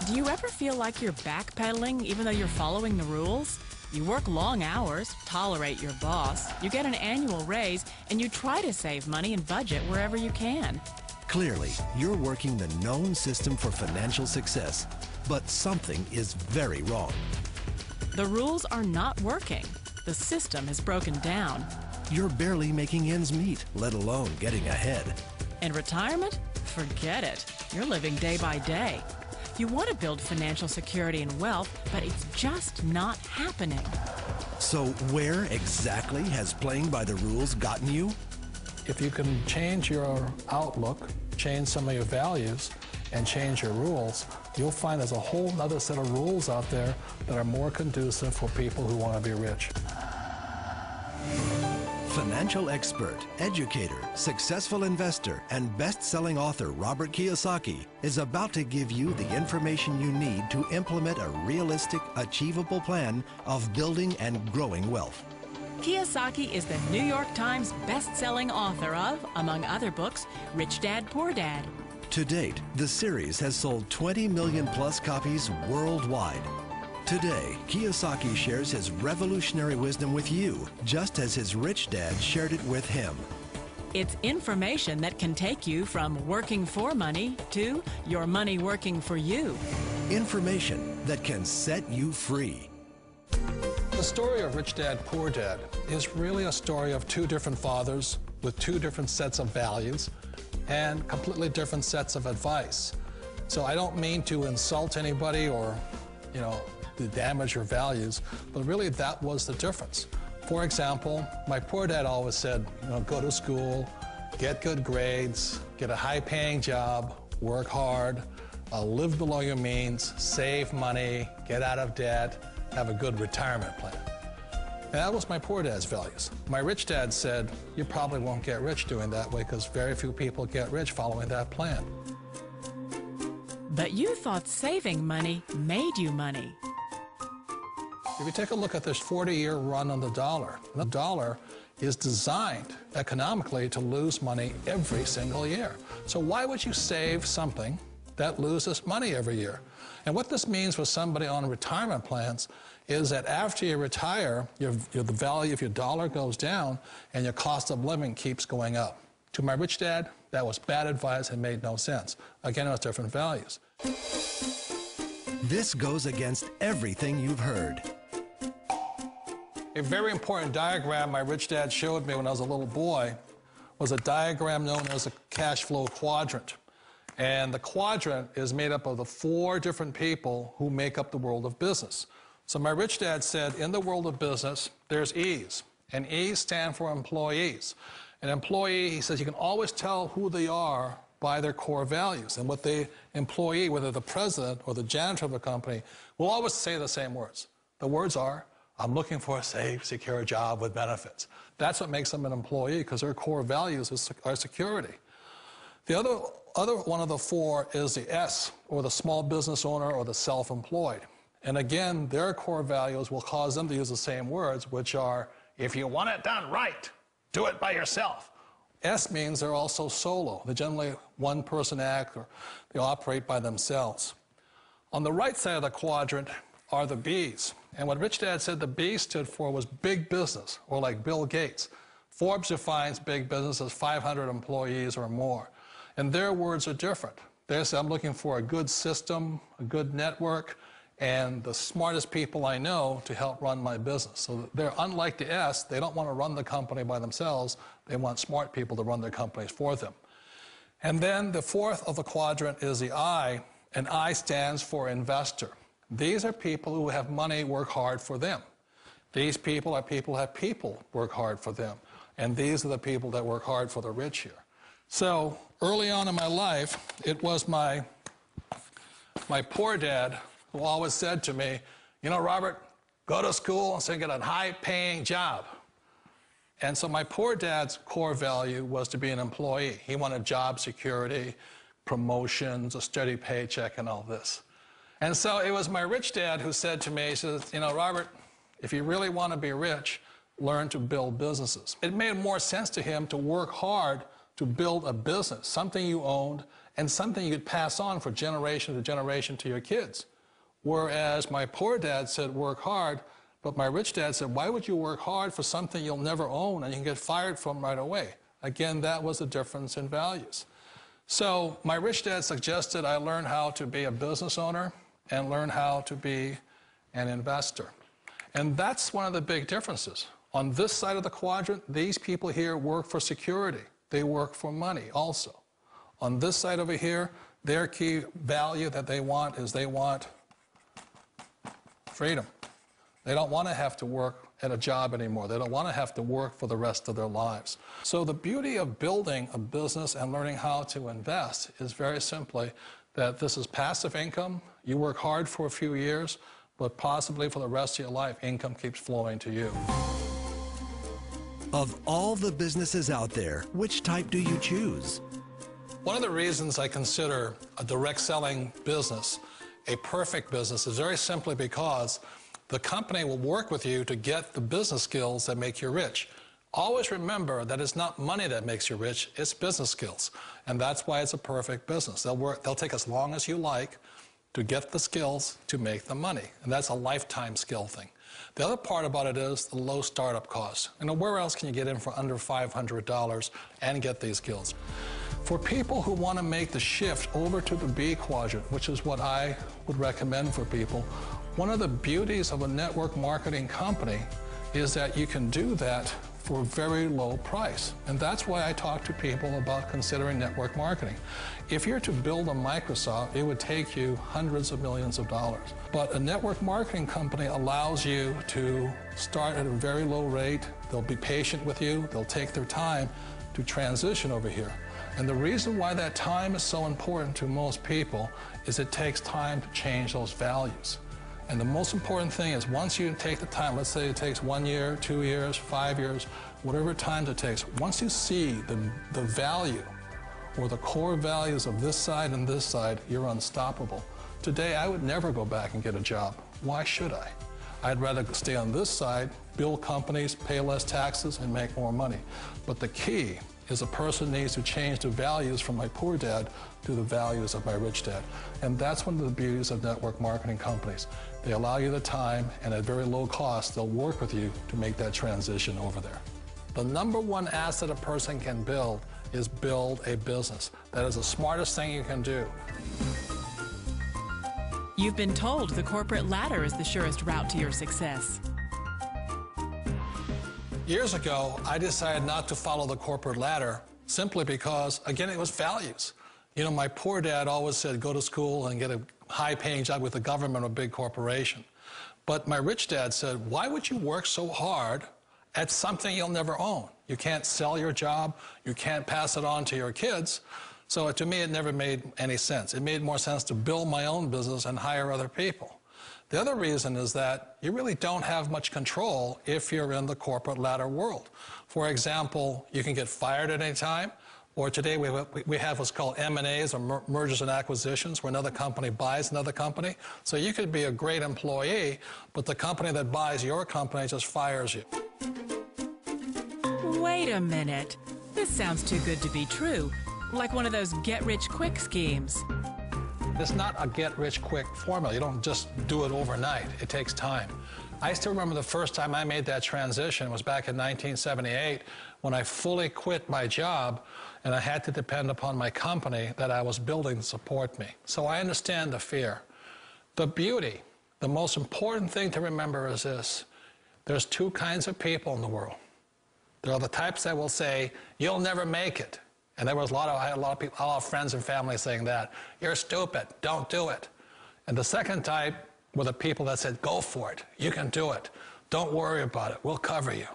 Do you ever feel like you're backpedaling even though you're following the rules? You work long hours, tolerate your boss, you get an annual raise, and you try to save money and budget wherever you can. Clearly, you're working the known system for financial success, but something is very wrong. The rules are not working. The system is broken down. You're barely making ends meet, let alone getting ahead. And retirement? Forget it. You're living day by day. You want to build financial security and wealth, but it's just not happening. So where exactly has playing by the rules gotten you? If you can change your outlook, change some of your values, and change your rules, you'll find there's a whole other set of rules out there that are more conducive for people who want to be rich. Financial expert, educator, successful investor, and best-selling author Robert Kiyosaki is about to give you the information you need to implement a realistic, achievable plan of building and growing wealth. Kiyosaki is the New York Times best-selling author of, among other books, Rich Dad, Poor Dad. To date, the series has sold 20 million plus copies worldwide. Today, Kiyosaki shares his revolutionary wisdom with you, just as his rich dad shared it with him. It's information that can take you from working for money to your money working for you. Information that can set you free. The story of Rich Dad, Poor Dad is really a story of two different fathers with two different sets of values and completely different sets of advice. So I don't mean to insult anybody or, to damage your values, but really that was the difference. For example, my poor dad always said, go to school, get good grades, get a high-paying job, work hard, live below your means, save money, get out of debt, have a good retirement plan. And that was my poor dad's values. My rich dad said, you probably won't get rich doing that way because very few people get rich following that plan. But you thought saving money made you money. If you take a look at this 40-year run on the dollar is designed economically to lose money every single year. So why would you save something that loses money every year? And what this means for somebody on retirement plans is that after you retire, the value of your dollar goes down and your cost of living keeps going up. To my rich dad, that was bad advice and made no sense. Again, it was different values. This goes against everything you've heard. A very important diagram my rich dad showed me when I was a little boy was a diagram known as a cash flow quadrant. And the quadrant is made up of the 4 different people who make up the world of business. So my rich dad said, in the world of business, there's E's. And E's stand for employees. An employee, he says, you can always tell who they are by their core values. And what the employee, whether the president or the janitor of a company, will always say the same words. The words are, I'm looking for a safe, secure job with benefits. That's what makes them an employee, because their core values are security. The other one of the 4 is the S, or the small business owner or the self-employed. And again, their core values will cause them to use the same words, which are, if you want it done right, do it by yourself. S means they're also solo. They're generally one-person act, or they operate by themselves. On the right side of the quadrant are the B's. And what Rich Dad said the B stood for was big business, or like Bill Gates. Forbes defines big business as 500 employees or more. And their words are different. They say, I'm looking for a good system, a good network, and the smartest people I know to help run my business. So they're unlike the S. They don't want to run the company by themselves. They want smart people to run their companies for them. And then the 4th of the quadrant is the I, and I stands for investor. These are people who have money work hard for them. These people are people who have people work hard for them. And these are the people that work hard for the rich here. So early on in my life, it was my poor dad who always said to me, Robert, go to school and so get a high-paying job. And so my poor dad's core value was to be an employee. He wanted job security, promotions, a steady paycheck, and all this. And so it was my rich dad who said to me, he says, Robert, if you really want to be rich, learn to build businesses. It made more sense to him to work hard to build a business, something you owned, and something you could pass on for generation to generation to your kids. Whereas my poor dad said, work hard, but my rich dad said, why would you work hard for something you'll never own and you can get fired from right away? Again, that was a difference in values. So my rich dad suggested I learn how to be a business owner and learn how to be an investor. And that's one of the big differences. On this side of the quadrant, these people here work for security. They work for money also. On this side over here, their key value that they want is they want freedom. They don't want to have to work at a job anymore. They don't want to have to work for the rest of their lives. So the beauty of building a business and learning how to invest is very simply that this is passive income. You work hard for a few years, but possibly for the rest of your life, income keeps flowing to you. Of all the businesses out there, which type do you choose? One of the reasons I consider a direct selling business a perfect business is very simply because the company will work with you to get the business skills that make you rich. Always remember that it's not money that makes you rich, it's business skills. And that's why it's a perfect business. They'll take as long as you like to get the skills to make the money. And that's a lifetime skill thing. The other part about it is the low startup cost. You know, where else can you get in for under $500 and get these skills? For people who want to make the shift over to the B quadrant, which is what I would recommend for people, one of the beauties of a network marketing company is that you can do that for a very low price. And that's why I talk to people about considering network marketing. If you're to build a Microsoft, it would take you hundreds of millions of dollars. But a network marketing company allows you to start at a very low rate. They'll be patient with you. They'll take their time to transition over here. And the reason why that time is so important to most people is it takes time to change those values. And the most important thing is once you take the time, let's say it takes 1 year, 2 years, 5 years, whatever time it takes, once you see the value or the core values of this side and this side, you're unstoppable. Today, I would never go back and get a job. Why should I? I'd rather stay on this side, build companies, pay less taxes, and make more money. But the key is a person needs to change the values from my poor dad to the values of my rich dad. And that's one of the beauties of network marketing companies. They allow you the time, and at very low cost, they'll work with you to make that transition over there. The number one asset a person can build is build a business. That is the smartest thing you can do. You've been told the corporate ladder is the surest route to your success. Years ago, I decided not to follow the corporate ladder simply because, again, it was values. You know, my poor dad always said, go to school and get a high-paying job with the government or a big corporation. But my rich dad said, why would you work so hard at something you'll never own? You can't sell your job. You can't pass it on to your kids. So to me, it never made any sense. It made more sense to build my own business and hire other people. The other reason is that you really don't have much control if you're in the corporate ladder world. For example, you can get fired at any time, or today we have what's called M&As, or mergers and acquisitions, where another company buys another company. So you could be a great employee, but the company that buys your company just fires you. Wait a minute. This sounds too good to be true. Like one of those get-rich-quick schemes. It's not a get-rich-quick formula. You don't just do it overnight. It takes time. I still remember the first time I made that transition was back in 1978 when I fully quit my job and I had to depend upon my company that I was building to support me. So I understand the fear. The beauty, the most important thing to remember is this. There's two kinds of people in the world. There are the types that will say, you'll never make it. And there was I had a lot of people, a lot of friends and family saying that. You're stupid, don't do it. And the second type were the people that said, go for it, you can do it. Don't worry about it, we'll cover you.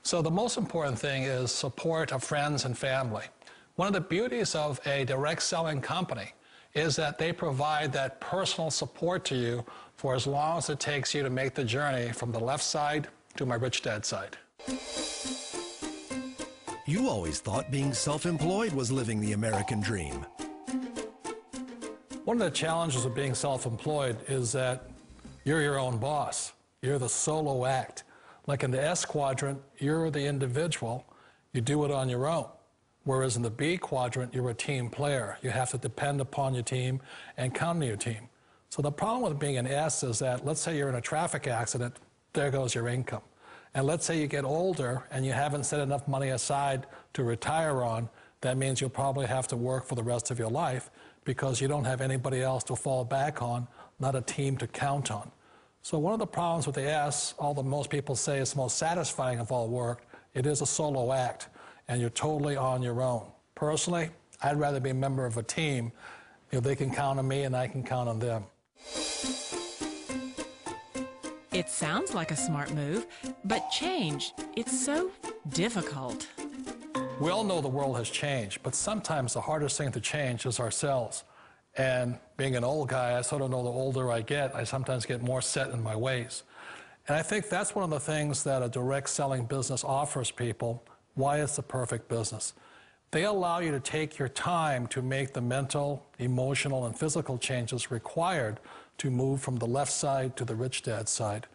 So the most important thing is support of friends and family. One of the beauties of a direct selling company is that they provide that personal support to you for as long as it takes you to make the journey from the left side to my rich dad's side. You always thought being self-employed was living the American dream. One of the challenges of being self-employed is that you're your own boss. You're the solo act. Like in the S quadrant, you're the individual. You do it on your own. Whereas in the B quadrant, you're a team player. You have to depend upon your team and count on your team. So the problem with being an S is that, let's say you're in a traffic accident, there goes your income. And let's say you get older and you haven't set enough money aside to retire on, that means you'll probably have to work for the rest of your life because you don't have anybody else to fall back on, not a team to count on. So one of the problems with the S, although most people say it's the most satisfying of all work, it is a solo act, and you're totally on your own. Personally, I'd rather be a member of a team. You know, they can count on me and I can count on them. It sounds like a smart move, but change, it's so difficult. We all know the world has changed, but sometimes the hardest thing to change is ourselves. And being an old guy, I sort of know the older I get, I sometimes get more set in my ways. And I think that's one of the things that a direct selling business offers people, why it's the perfect business. They allow you to take your time to make the mental, emotional, and physical changes required to move from the left side to the rich dad side.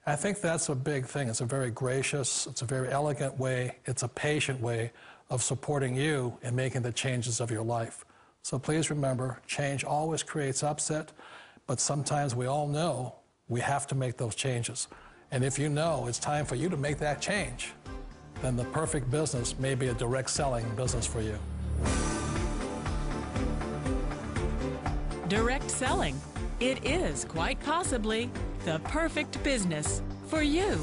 I think that's a big thing. It's a very gracious, it's a very elegant way, it's a patient way of supporting you in making the changes of your life. So please remember, change always creates upset, but sometimes we all know we have to make those changes. And if you know it's time for you to make that change, then the perfect business may be a direct selling business for you. Direct selling. It is quite possibly the perfect business for you.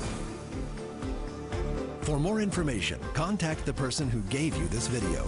For more information, contact the person who gave you this video.